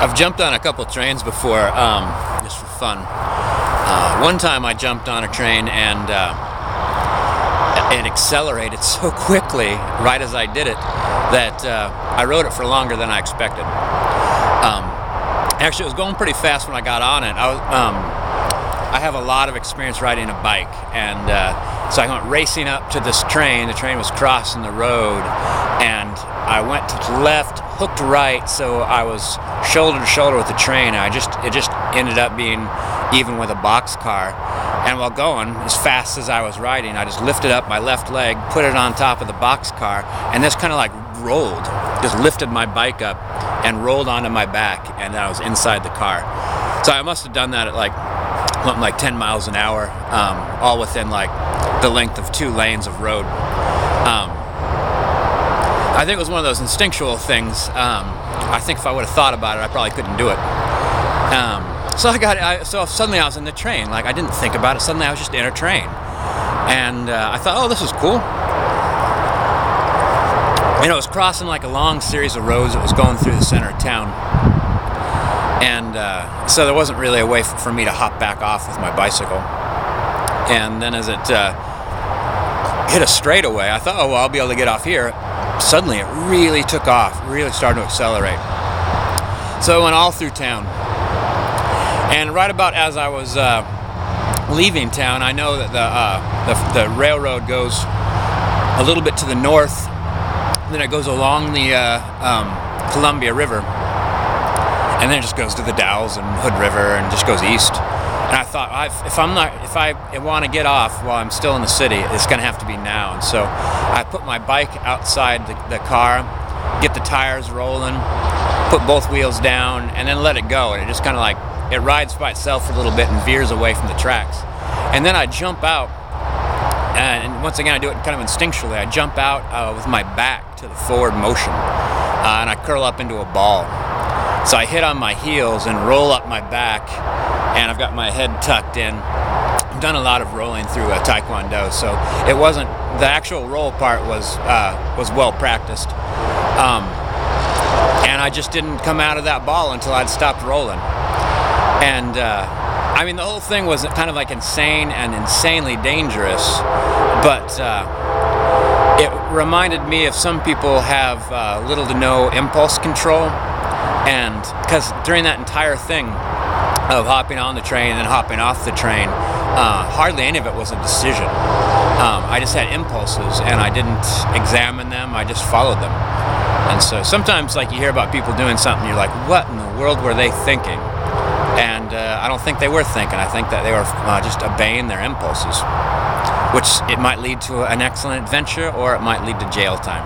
I've jumped on a couple trains before, just for fun. One time I jumped on a train and it accelerated so quickly right as I did it that I rode it for longer than I expected. Actually, it was going pretty fast when I got on it. I have a lot of experience riding a bike, and so I went racing up to this train. The train was crossing the road, and I went to the left, hooked right, so I was shoulder to shoulder with the train. It just ended up being even with a boxcar. And while going as fast as I was riding, I just lifted up my left leg, put it on top of the boxcar, and this kind of like rolled, just lifted my bike up and rolled onto my back, and I was inside the car. So I must have done that at something like 10 miles an hour, all within like the length of 2 lanes of road. I think it was one of those instinctual things. I think if I would have thought about it, I probably couldn't do it. So suddenly I was in the train. Like, I didn't think about it. Suddenly I was just in a train, and I thought, oh, this is cool. You know, it was crossing like a long series of roads. It was going through the center of town, and so there wasn't really a way for me to hop back off with my bicycle. And then as it hit a straightaway, I thought, oh, well, I'll be able to get off here. Suddenly it really took off, really started to accelerate. So I went all through town. And right about as I was leaving town, I know that the railroad goes a little bit to the north, then it goes along the Columbia River, and then it just goes to the Dalles and Hood River and just goes east. And I thought, if I want to get off while I'm still in the city, it's going to have to be now. And so I put my bike outside the car, get the tires rolling, put both wheels down, and then let it go. And it just kind of like, it rides by itself for a little bit and veers away from the tracks. And then I jump out, and once again I do it kind of instinctually. I jump out with my back to the forward motion, and I curl up into a ball. So I hit on my heels and roll up my back, and I've got my head tucked in. I've done a lot of rolling through Taekwondo, so it wasn't, the actual roll part was well practiced. And I just didn't come out of that ball until I'd stopped rolling. And I mean, the whole thing was kind of like insane and insanely dangerous, but it reminded me of some people have little to no impulse control. And because during that entire thing of hopping on the train and then hopping off the train, hardly any of it was a decision. I just had impulses, and I didn't examine them, I just followed them. And so sometimes, like, you hear about people doing something, you're like, what in the world were they thinking? And I don't think they were thinking. I think that they were just obeying their impulses, which it might lead to an excellent adventure, or it might lead to jail time.